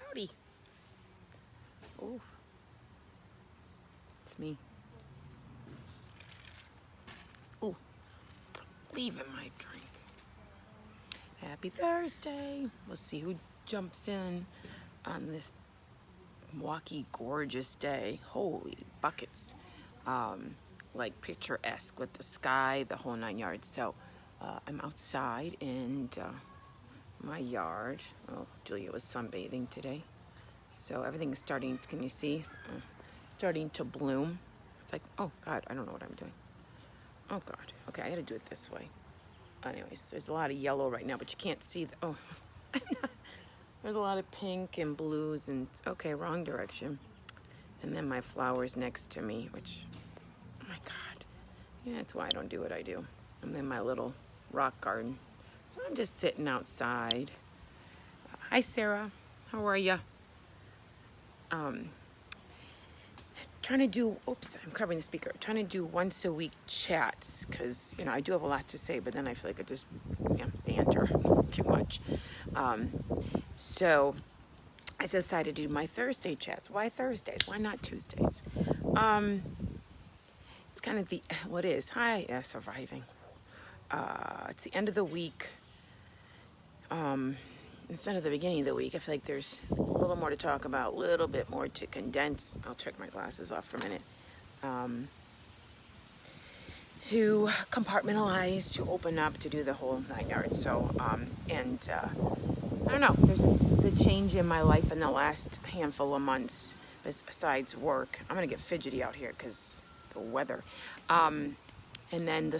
Howdy. Oh, it's me. Oh, leaving my drink. Happy Thursday. Let's see who jumps in on this Milwaukee gorgeous day. Holy buckets. Like picturesque with the sky, the whole 9 yards. So I'm outside in my yard. Oh, Julia was sunbathing today. So everything's starting, can you see? Starting to bloom. It's like, oh God, I don't know what I'm doing. Oh God, okay, I gotta do it this way. Anyways, there's a lot of yellow right now, but you can't see oh. There's a lot of pink and blues and, okay, wrong direction. And then my flowers next to me, which, oh my God. Yeah, that's why I don't do what I do. I'm in my little rock garden. So I'm just sitting outside. Hi, Sarah. How are ya? Trying to do, oops, I'm covering the speaker. Trying to do once a week chats because, you know, I do have a lot to say, but then I feel like I just, banter too much. So I decided to do my Thursday chats. Why Thursdays? Why not Tuesdays? It's kind of what is? Hi, surviving. It's the end of the week. Instead of the beginning of the week, I feel like there's a little more to talk about, a little bit more to condense. I'll check my glasses off for a minute. To compartmentalize, to open up, to do the whole 9 yards. So, I don't know, there's just the change in my life in the last handful of months besides work. I'm going to get fidgety out here because the weather. And then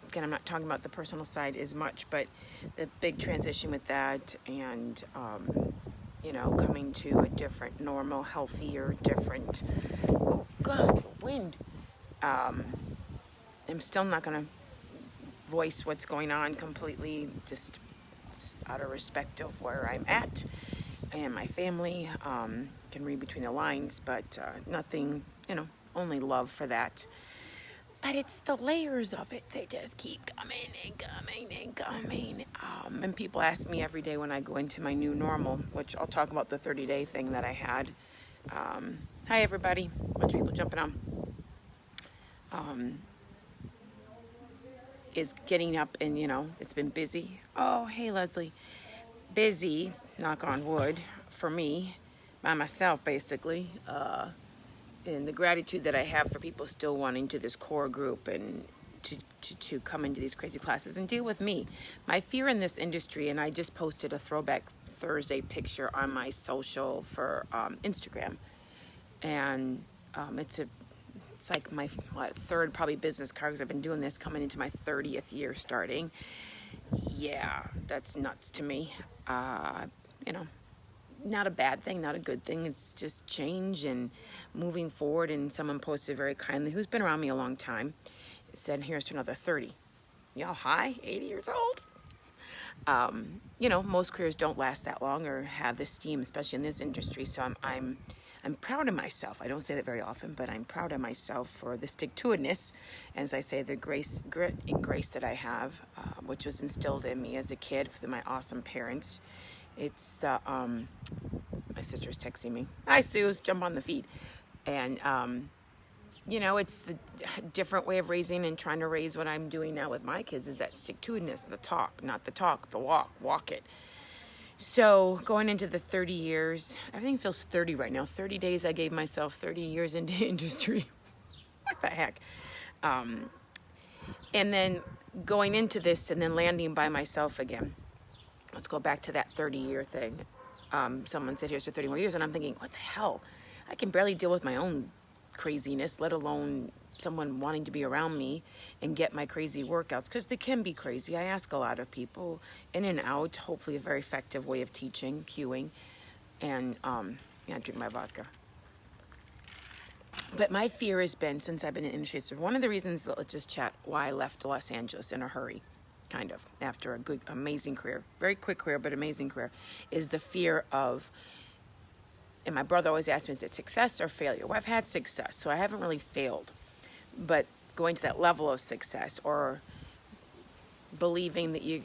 again, I'm not talking about the personal side as much, but the big transition with that and, coming to a different, normal, healthier, different, oh God, the wind. I'm still not going to voice what's going on completely, just out of respect of where I'm at and my family. Can read between the lines, but nothing, only love for that. But it's the layers of it. They just keep coming and coming and coming. And people ask me every day when I go into my new normal, which I'll talk about the 30-day thing that I had. Hi, everybody. A bunch of people jumping on. Is getting up and, it's been busy. Oh, hey, Leslie. Busy, knock on wood, for me, by myself, basically. And the gratitude that I have for people still wanting to this core group and to come into these crazy classes and deal with me. My fear in this industry, and I just posted a throwback Thursday picture on my social for Instagram. And it's like my third probably business card because I've been doing this coming into my 30th year starting. Yeah, that's nuts to me. Not a bad thing, not a good thing. It's just change and moving forward. And someone posted very kindly, who's been around me a long time, said, here's to another 30. Y'all high, 80 years old. Most careers don't last that long or have the steam, especially in this industry. So I'm proud of myself. I don't say that very often, but I'm proud of myself for the stick-to-itness, as I say, the grit and grace that I have, which was instilled in me as a kid through my awesome parents. It's the, my sister's texting me. Hi, Suze, jump on the feed. And, it's the different way of raising and trying to raise what I'm doing now with my kids is that stick-to-itness, the talk, not the talk, the walk it. So going into the 30 years, everything feels 30 right now. 30 days I gave myself, 30 years into industry. What the heck? And then going into this and then landing by myself again. Let's go back to that 30-year thing. Someone said, here's for 30 more years. And I'm thinking, what the hell? I can barely deal with my own craziness, let alone someone wanting to be around me and get my crazy workouts. Because they can be crazy. I ask a lot of people in and out. Hopefully a very effective way of teaching, cueing. And, drink my vodka. But my fear has been, since I've been in industry, so one of the reasons, let's just chat, why I left Los Angeles in a hurry. Kind of, after a good, amazing career, very quick career, but amazing career, is the fear of, and my brother always asked me, is it success or failure? Well, I've had success, so I haven't really failed, but going to that level of success or believing that you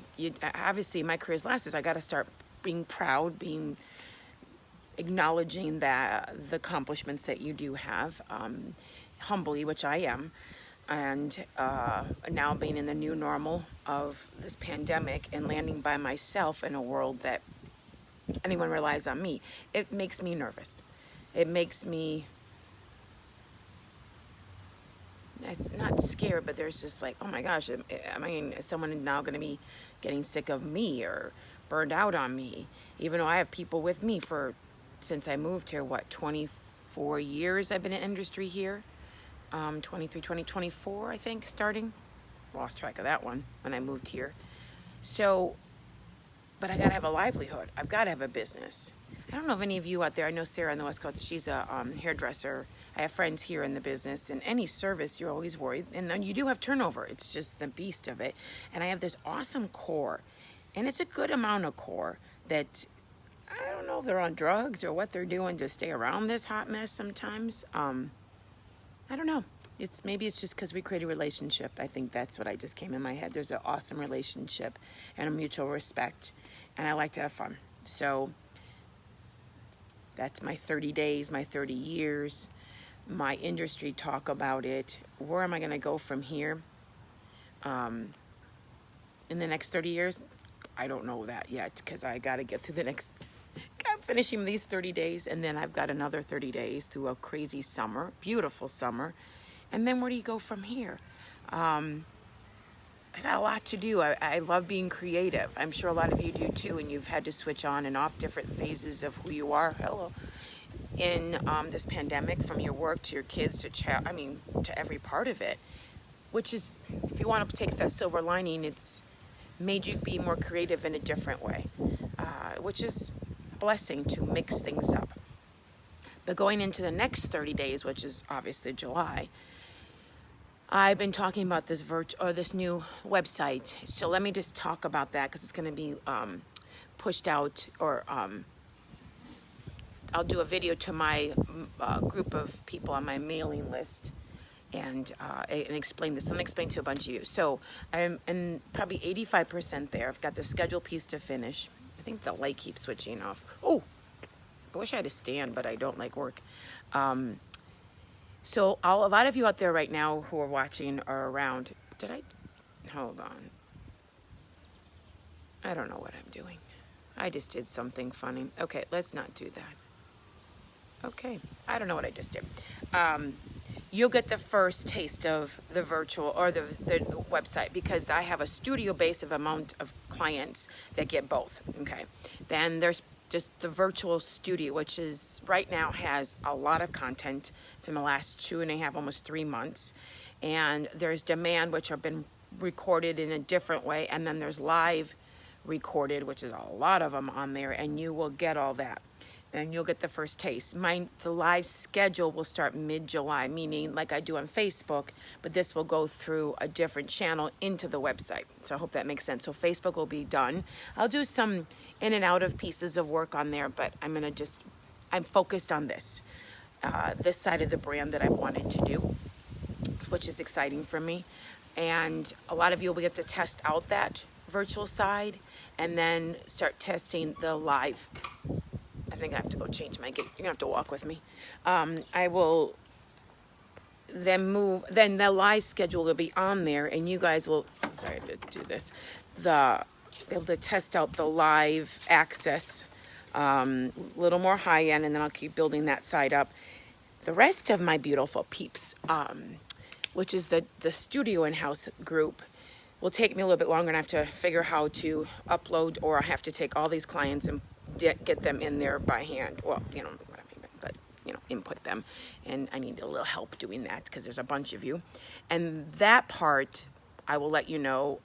obviously my career's lasted, so I got to start being proud, being acknowledging that the accomplishments that you do have, humbly, which I am, and now being in the new normal of this pandemic and landing by myself in a world that anyone relies on me, it makes me nervous. It makes me, it's not scared, but there's just like, oh my gosh, is someone now going to be getting sick of me or burned out on me? Even though I have people with me since I moved here, 24 years I've been in industry here. 2024, I think, starting. Lost track of that one when I moved here. So, but I gotta have a livelihood. I've gotta have a business. I don't know if any of you out there, I know Sarah on the West Coast, she's a hairdresser. I have friends here in the business, and any service, you're always worried. And then you do have turnover. It's just the beast of it. And I have this awesome core, and it's a good amount of core that I don't know if they're on drugs or what they're doing to stay around this hot mess sometimes. I don't know. Maybe it's just because we create a relationship. I think that's what I just came in my head. There's an awesome relationship and a mutual respect, and I like to have fun. So that's my 30 days, my 30 years, my industry talk about it. Where am I going to go from here? In the next 30 years? I don't know that yet, because I got to get through I'm finishing these 30 days, and then I've got another 30 days through a crazy summer, beautiful summer. And then where do you go from here? I got a lot to do. I love being creative. I'm sure a lot of you do too, and you've had to switch on and off different phases of who you are. Hello. In this pandemic, from your work to your kids to every part of it, which is, if you want to take that silver lining, it's made you be more creative in a different way, which is a blessing to mix things up. But going into the next 30 days, which is obviously July, I've been talking about this this new website. So let me just talk about that, because it's going to be pushed out, or I'll do a video to my group of people on my mailing list and explain this. I'm going to explain to a bunch of you. So I'm in probably 85% there. I've got the schedule piece to finish. I think the light keeps switching off. Oh, I wish I had a stand, but I don't like work. So a lot of you out there right now who are watching are around. Hold on. I don't know what I'm doing. I just did something funny. Okay, let's not do that. Okay, I don't know what I just did. You'll get the first taste of the virtual or the website, because I have a studio base of amount of clients that get both. Okay, then there's just the virtual studio, which is right now has a lot of content from the last 2.5, almost 3 months. And there's demand, which have been recorded in a different way. And then there's live recorded, which is a lot of them on there. And you will get all that. And you'll get the first taste. The live schedule will start mid-July, meaning like I do on Facebook, but this will go through a different channel into the website. So I hope that makes sense. So Facebook will be done. I'll do some in and out of pieces of work on there, but I'm focused on this side of the brand that I wanted to do, which is exciting for me. And a lot of you will get to test out that virtual side and then start testing the live. I think I have to go change my gate. You're gonna have to walk with me. I will then the live schedule will be on there, and you guys will, sorry, I have to do this, be able to test out the live access, little more high end, and then I'll keep building that side up. The rest of my beautiful peeps, which is the studio in-house group, will take me a little bit longer, and I have to figure how to upload, or I have to take all these clients and get them in there by hand. Well, you know what I mean, but input them, and I need a little help doing that because there's a bunch of you. And that part I will let you know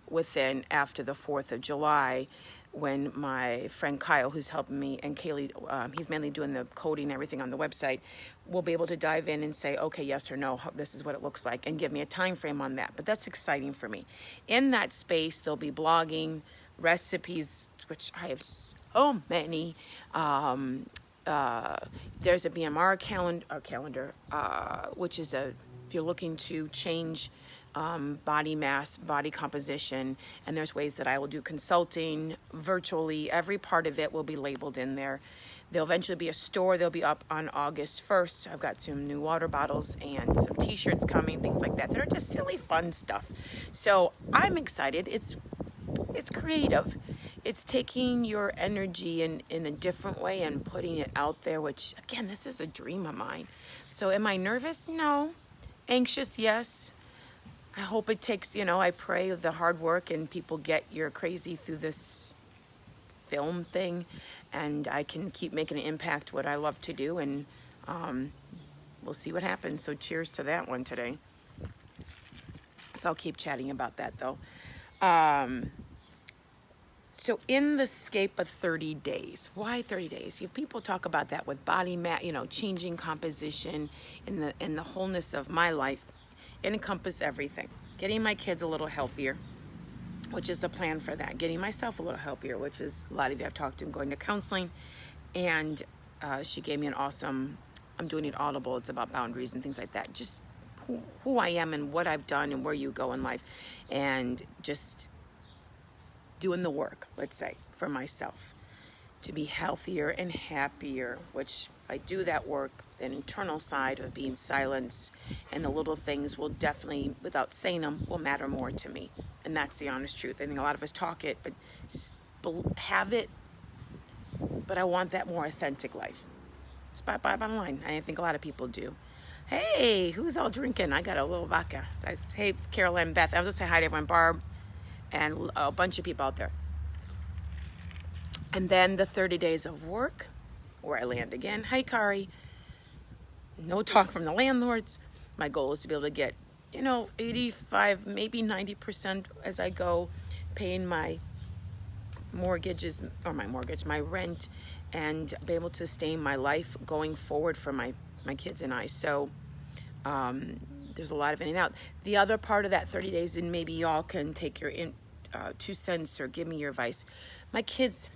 after the 4th of July, when my friend Kyle, who's helping me, and Kaylee, he's mainly doing the coding and everything on the website, will be able to dive in and say, okay, yes or no, this is what it looks like, and give me a time frame on that. But that's exciting for me. In that space, there'll be blogging, recipes, which I have so many. There's a BMR calendar, which is if you're looking to change body mass, body composition, and there's ways that I will do consulting virtually. Every part of it will be labeled in there. There'll eventually be a store. They'll be up on August 1st. I've got some new water bottles and some t-shirts coming, things like that. They're just silly, fun stuff. So I'm excited. It's creative. It's taking your energy in a different way and putting it out there, which, again, this is a dream of mine. So am I nervous? No. Anxious? Yes. I hope it takes, I pray the hard work and people get your crazy through this film thing, and I can keep making an impact what I love to do, and we'll see what happens. So cheers to that one today. So I'll keep chatting about that though. So in the scape of 30 days, why 30 days? People talk about that with body mass, changing composition in the wholeness of my life. It encompasses everything. Getting my kids a little healthier, which is a plan for that. Getting myself a little healthier, which is a lot of you I've talked to, going to counseling. And she gave me an awesome, I'm doing it Audible. It's about boundaries and things like that. Just who I am and what I've done and where you go in life. And just doing the work, let's say, for myself to be healthier and happier, which if I do that work, the internal side of being silence and the little things will definitely, without saying them, will matter more to me. And that's the honest truth. I think a lot of us talk it, but have it, but I want that more authentic life. It's bottom line. I think a lot of people do. Hey, who's all drinking? I got a little vodka. Hey, Carol and Beth. I was just saying hi to everyone, Barb, and a bunch of people out there. And then the 30 days of work, where I land again. Hi, Kari. No talk from the landlords. My goal is to be able to get, 85, maybe 90% as I go, paying my mortgages, or my rent, and be able to sustain my life going forward for my kids and I. So there's a lot of in and out. The other part of that 30 days, and maybe y'all can take your 2 cents or give me your advice. My kids,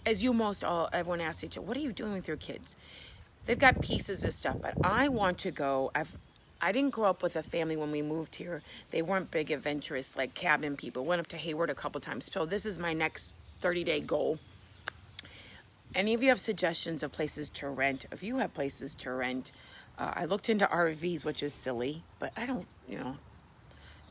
as everyone asks each other, what are you doing with your kids? They've got pieces of stuff, but I want to go. I didn't grow up with a family when we moved here. They weren't big adventurous, like cabin people. Went up to Hayward a couple times. So this is my next 30-day goal. Any of you have suggestions of places to rent? If you have places to rent, I looked into RVs, which is silly, but I don't,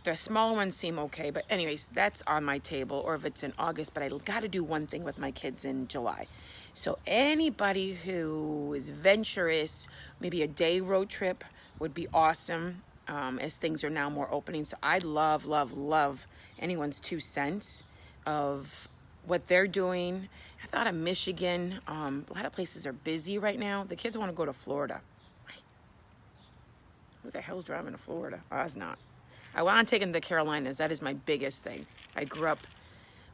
the smaller ones seem okay, but anyways, that's on my table, or if it's in August, but I got to do one thing with my kids in July. So anybody who is venturous, maybe a day road trip would be awesome, as things are now more opening. So I'd love, love, love anyone's 2 cents of what they're doing. I thought of Michigan. A lot of places are busy right now. The kids want to go to Florida. Who the hell's driving to Florida? Oh, that's not. I want to take them to the Carolinas. That is my biggest thing. I grew up,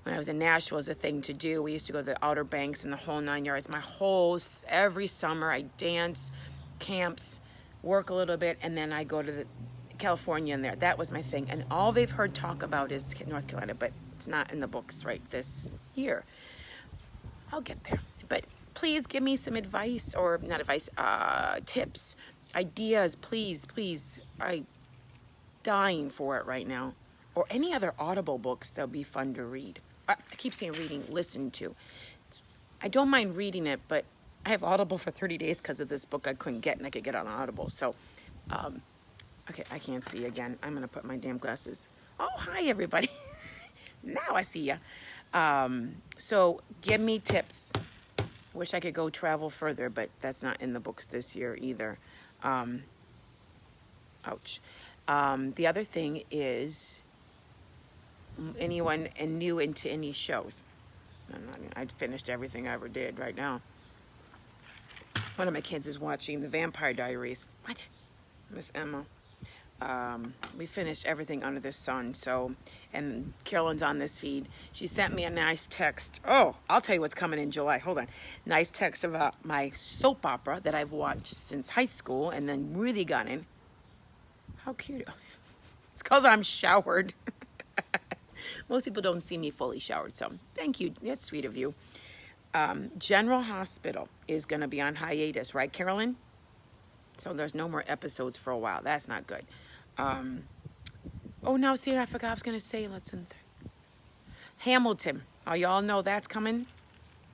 when I was in Nashville, was a thing to do. We used to go to the Outer Banks and the whole 9 yards. Every summer, I dance, camps, work a little bit, and then I go to the California and there. That was my thing. And all they've heard talk about is North Carolina, but it's not in the books right this year. I'll get there. But please give me some advice, or not advice, tips, ideas, please. I'm dying for it right now. Or any other Audible books that would be fun to read. I keep saying reading, listen to. I don't mind reading it, but I have Audible for 30 days because of this book I couldn't get, and I could get on Audible. So, okay, I can't see again. I'm going to put my damn glasses. Oh, hi, everybody. Now I see ya. So give me tips. Wish I could go travel further, but that's not in the books this year either. Ouch. The other thing is, anyone new into any shows? I'd finished everything I ever did right now. One of my kids is watching The Vampire Diaries. What? Miss Emma. We finished everything under the sun. So, and Carolyn's on this feed. She sent me a nice text. Oh, I'll tell you what's coming in July. Hold on. Nice text about my soap opera that I've watched since high school and then really got in. How cute. It's because I'm showered. Most people don't see me fully showered, so thank you. That's sweet of you. General Hospital is going to be on hiatus, right, Carolyn? So there's no more episodes for a while. That's not good. Oh, no, see, I forgot I was going to say, Hamilton. Oh, y'all know that's coming?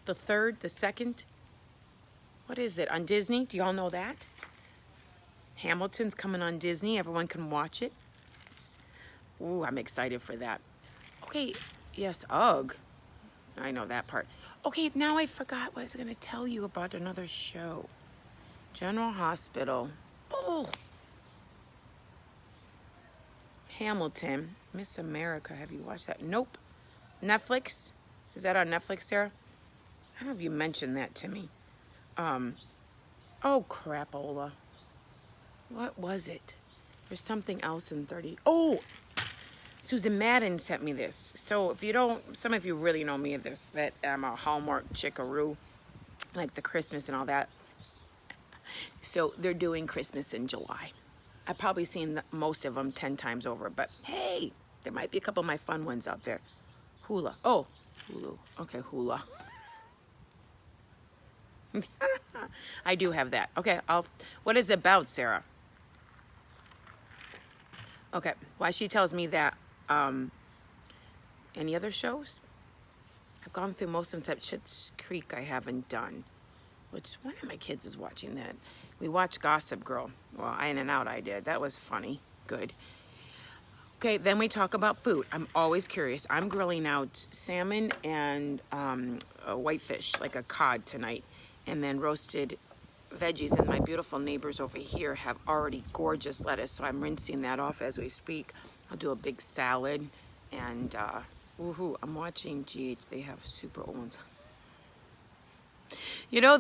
The 3rd, the 2nd? What is it, on Disney? Do y'all know that? Hamilton's coming on Disney. Everyone can watch it. Ooh, I'm excited for that. Okay, yes, ugh. I know that part. Okay, now I forgot what I was going to tell you about another show. General Hospital. Oh! Hamilton. Miss America. Have you watched that? Nope. Netflix? Is that on Netflix, Sarah? I don't know if you mentioned that to me. Oh, crapola. What was it? There's something else in 30. Oh! Susan Madden sent me this. So if you don't, some of you really know me of this, that I'm a Hallmark chickaroo, like the Christmas and all that. So they're doing Christmas in July. I've probably seen most of them 10 times over, but hey, there might be a couple of my fun ones out there. Hula. Oh, Hulu. Okay, Hula. I do have that. Okay, what is it about, Sarah? Okay, why she tells me that. Any other shows? I've gone through most of them except Schitt's Creek I haven't done. Which one of my kids is watching that? We watched Gossip Girl. Well, In and Out I did. That was funny. Good. Okay, then we talk about food. I'm always curious. I'm grilling out salmon and a whitefish, like a cod tonight. And then roasted veggies. And my beautiful neighbors over here have already gorgeous lettuce. So I'm rinsing that off as we speak. I'll do a big salad. And, woohoo, I'm watching GH. They have super old ones. You know,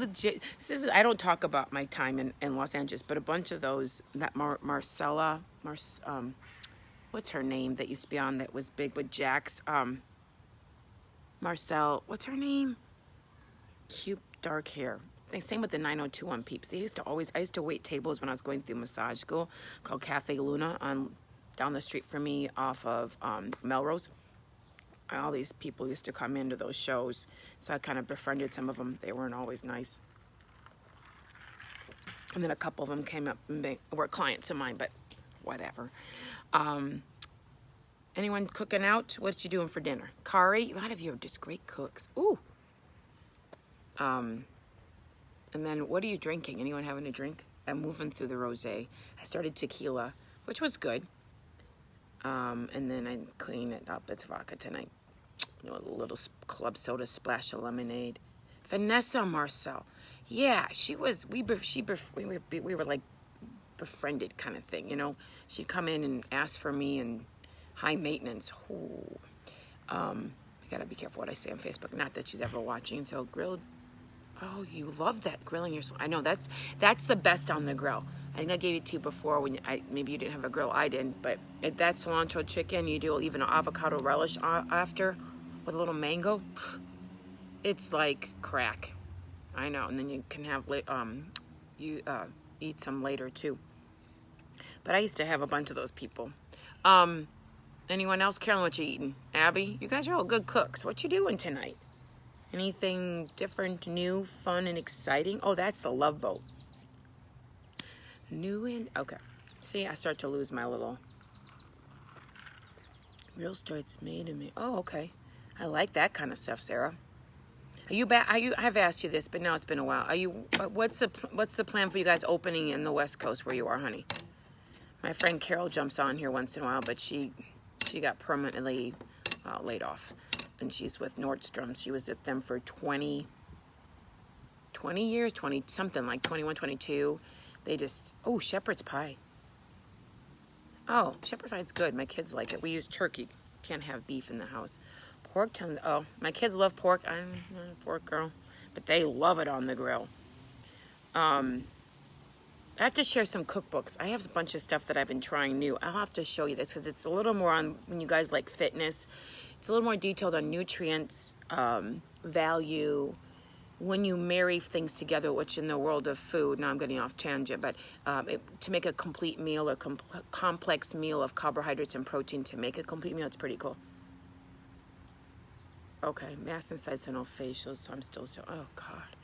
I don't talk about my time in Los Angeles, but a bunch of those, that Marcella, what's her name that used to be on that was big with Jax? Marcel, what's her name? Cute dark hair. Same with the 90210 peeps. I used to wait tables when I was going through massage school called Cafe Luna down the street from me off of Melrose. All these people used to come into those shows, so I kind of befriended some of them. They weren't always nice. And then a couple of them came up and were clients of mine, but whatever. Anyone cooking out? What you doing for dinner? Kari? A lot of you are just great cooks. Ooh. And then what are you drinking? Anyone having a drink? I'm moving through the rosé. I started tequila, which was good. And then I clean it up. It's vodka tonight. A little club soda, splash of lemonade. Vanessa Marcel. Yeah, we were like befriended kind of thing, you know. She'd come in and ask for me and high maintenance. Ooh. I gotta be careful what I say on Facebook. Not that she's ever watching. So grilled. Oh, you love that grilling yourself. I know that's the best on the grill. I think I gave it to you before when maybe you didn't have a grill. I didn't, but that cilantro chicken, you do even an avocado relish after with a little mango. It's like crack. I know, and then you can have eat some later too. But I used to have a bunch of those people. Anyone else? Carolyn, what you eating? Abby, you guys are all good cooks. What you doing tonight? Anything different, new, fun, and exciting? Oh, that's the Love Boat. Okay. See, I start to lose my little real stories made in me. Oh, okay. I like that kind of stuff, Sarah. Are you back? I've asked you this, but now it's been a while. What's the plan for you guys opening in the West Coast where you are, honey? My friend Carol jumps on here once in a while, but she got permanently laid off. And she's with Nordstrom. She was with them for 20 years, 20 something like 21, 22. They just, shepherd's pie. Oh, shepherd's pie's good. My kids like it. We use turkey. Can't have beef in the house. Pork, my kids love pork. I'm not a pork girl, but they love it on the grill. I have to share some cookbooks. I have a bunch of stuff that I've been trying new. I'll have to show you this because it's a little more on when you guys like fitness. It's a little more detailed on nutrients, value, when you marry things together, which in the world of food, now I'm getting off tangent, but to make a complete meal, a complex meal of carbohydrates and protein to make a complete meal, it's pretty cool. Okay, mass insights and no facials, so I'm still, oh God.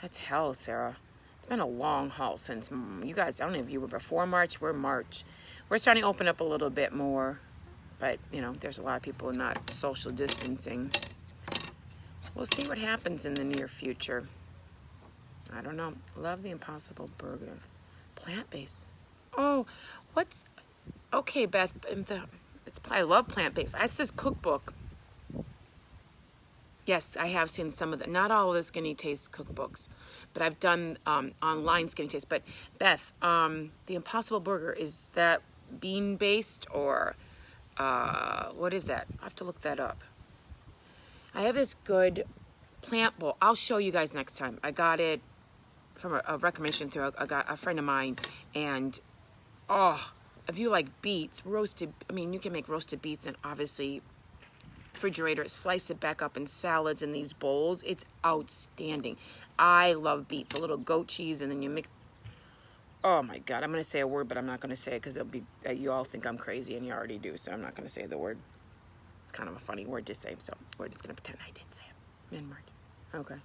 That's hell, Sarah. It's been a long haul since you guys, I don't know if you were before March, we're March. We're starting to open up a little bit more. But, you know, there's a lot of people not social distancing. We'll see what happens in the near future. I don't know. Love the Impossible Burger. Plant-based. Oh, what's... Okay, Beth. I love plant-based. It says cookbook. Yes, I have seen some of the... Not all of the Skinny Taste cookbooks. But I've done online Skinny Taste. But, Beth, the Impossible Burger, is that bean-based or... what is that? I have to look that up. I have this good plant bowl. I'll show you guys next time. I got it from a recommendation through a friend of mine. And, oh, if you like beets, roasted, I mean, you can make roasted beets and obviously refrigerator, slice it back up in salads in these bowls. It's outstanding. I love beets, a little goat cheese, and then you mix. Oh my God, I'm going to say a word, but I'm not going to say it because it'll be, you all think I'm crazy and you already do, so I'm not going to say the word. It's kind of a funny word to say, so we're just going to pretend I did say it. Mid-March. Okay.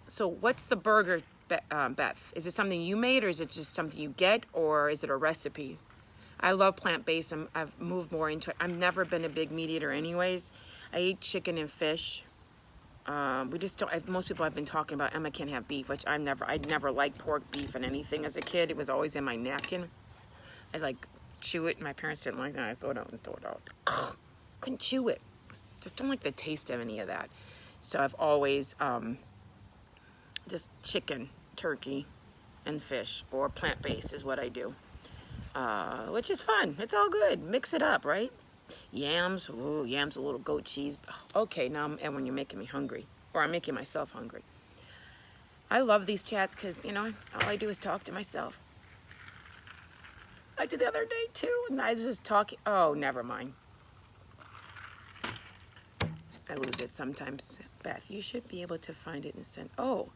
So what's the burger, Beth? Is it something you made, or is it just something you get, or is it a recipe? I love plant-based. I've moved more into it. I've never been a big meat eater anyways. I eat chicken and fish. We just don't, most people have been talking about Emma can't have beef, which I'd never liked pork, beef, and anything as a kid. It was always in my napkin. I'd like chew it, and my parents didn't like that. I throw it out and throw it out. Couldn't chew it. Just don't like the taste of any of that. So I've always just chicken, turkey, and fish, or plant-based is what I do. Which is fun. It's all good. Mix it up, right? Yams, ooh, yams, a little goat cheese. Okay, now and when you're making me hungry, or I'm making myself hungry. I love these chats because, you know, all I do is talk to myself. I did the other day too, and I was just talking. Oh, never mind. I lose it sometimes. Beth, you should be able to find it and send. Oh.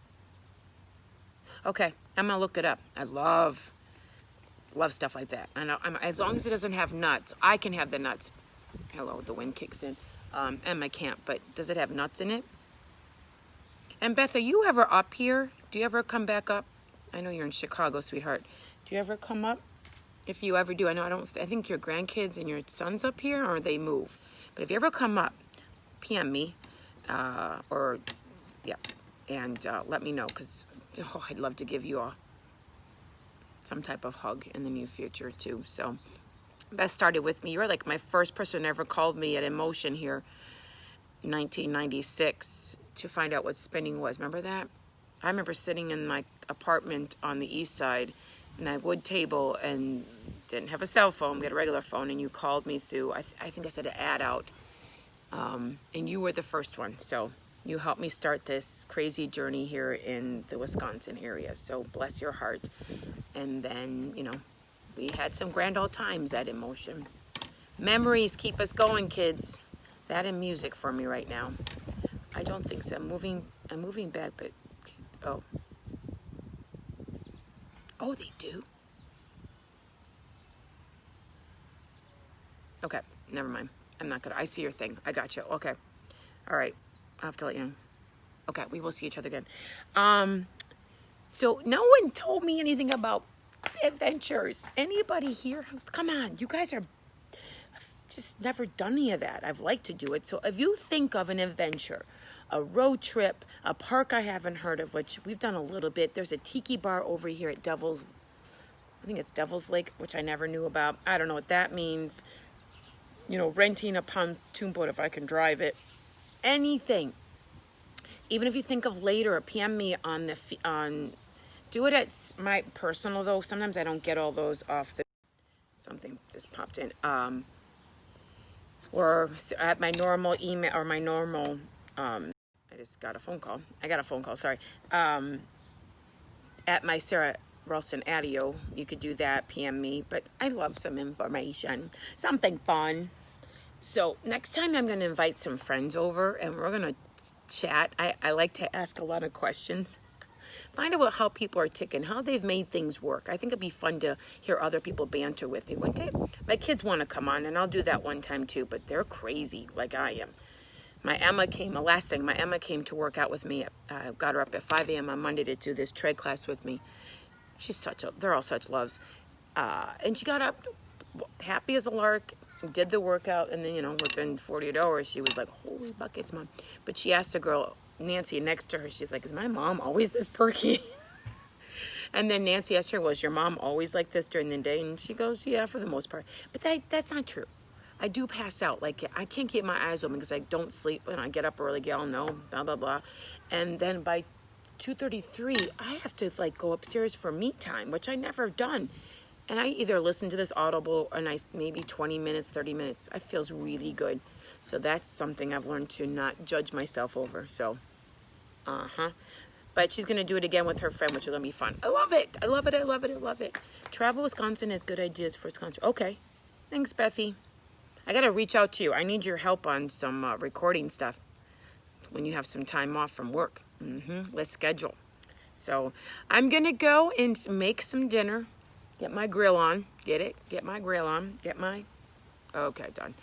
Okay, I'm gonna look it up. I love stuff like that. And as long as it doesn't have nuts, I can have the nuts. Hello, the wind kicks in. Emma can't, but does it have nuts in it? And Beth, are you ever up here? Do you ever come back up? I know you're in Chicago, sweetheart. Do you ever come up? If you ever do, I think your grandkids and your sons up here, or they move. But if you ever come up, PM me, and let me know, because I'd love to give you some type of hug in the near future too. So Beth started with me. You're like my first person who ever called me at Emotion here, 1996, to find out what spinning was. Remember that? I remember sitting in my apartment on the east side in that wood table and didn't have a cell phone. We had a regular phone, and you called me through, I think I said an ad out. And you were the first one. So you helped me start this crazy journey here in the Wisconsin area. So bless your heart. And then, you know, we had some grand old times at Emotion. Memories keep us going, kids. That and music for me right now. I don't think so. I'm moving back, but, oh. Oh, they do? Okay, never mind. I'm not gonna, I see your thing. I got you. Okay. All right. I'll have to let you know. Okay, we will see each other again. So no one told me anything about adventures. Anybody here? Come on, you guys are, I've just never done any of that. I've liked to do it. So if you think of an adventure, a road trip, a park I haven't heard of, which we've done a little bit. There's a tiki bar over here at I think it's Devil's Lake, which I never knew about. I don't know what that means. You know, renting a pontoon boat if I can drive it. Anything. Even if you think of later, or PM me on do it at my personal, though. Sometimes I don't get all those off the, something just popped in. Or at my normal email, or my normal, I just got a phone call. Sorry. At my Sarah Ralston Adio, you could do that, PM me. But I love some information, something fun. So next time I'm going to invite some friends over, and we're going to chat. I like to ask a lot of questions. Find out how people are ticking, how they've made things work. I think it'd be fun to hear other people banter with me, wouldn't it? My kids want to come on, and I'll do that one time too, but they're crazy like I am. My Emma came to work out with me. I got her up at 5 a.m. on Monday to do this tread class with me. They're all such loves. And she got up happy as a lark, did the workout, and then, you know, within 48 hours, she was like, holy buckets, Mom. But she asked the girl, Nancy, next to her, she's like, is my mom always this perky? And then Nancy asked her, was your mom always like this during the day? And she goes, yeah, for the most part. But that's not true. I do pass out. Like, I can't keep my eyes open because I don't sleep and I get up early. Y'all know, blah, blah, blah. And then by 2:33, I have to, like, go upstairs for me time, which I never have done. And I either listen to this Audible or maybe 20 minutes, 30 minutes. It feels really good. So that's something I've learned to not judge myself over. So, But she's going to do it again with her friend, which is going to be fun. I love it. I love it. I love it. I love it. Travel Wisconsin has good ideas for Wisconsin. Okay. Thanks, Bethy. I got to reach out to you. I need your help on some recording stuff when you have some time off from work. Let's schedule. So I'm going to go and make some dinner. Get my grill on. Get it? Get my grill on. Okay, done.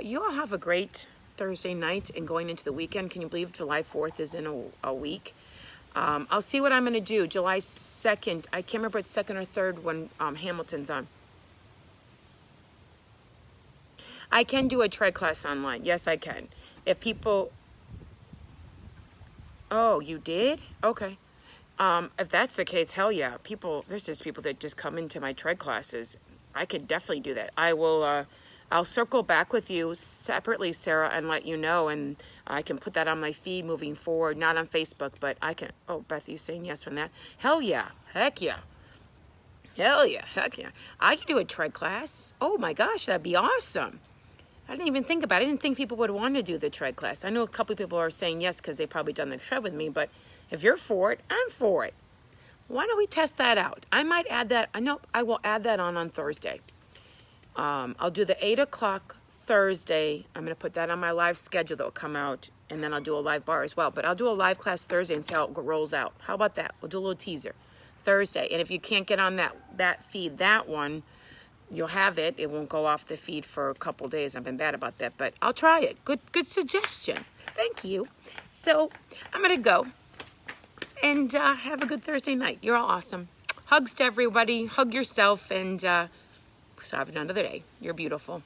You all have a great Thursday night and going into the weekend. Can you believe July 4th is in a week? I'll see what I'm going to do. July 2nd. I can't remember it's 2nd or 3rd when Hamilton's on. I can do a tread class online. Yes, I can. If people... Oh, you did? Okay. If that's the case, hell yeah. There's just people that just come into my tread classes. I could definitely do that. I'll circle back with you separately, Sarah, and let you know, and I can put that on my feed moving forward, not on Facebook, but I can. Oh, Beth, you saying yes from that? Hell yeah. Heck yeah. Hell yeah. Heck yeah. I could do a tread class. Oh my gosh, that'd be awesome. I didn't even think about it. I didn't think people would want to do the tread class. I know a couple of people are saying yes because they've probably done the tread with me, but if you're for it, I'm for it. Why don't we test that out? I might add that. I will add that on Thursday. I'll do the 8 o'clock Thursday. I'm going to put that on my live schedule that will come out, and then I'll do a live bar as well. But I'll do a live class Thursday and see how it rolls out. How about that? We'll do a little teaser Thursday. And if you can't get on that feed, that one, you'll have it. It won't go off the feed for a couple days. I've been bad about that, but I'll try it. Good suggestion. Thank you. So I'm going to go and have a good Thursday night. You're all awesome. Hugs to everybody. Hug yourself, and so have another day. You're beautiful.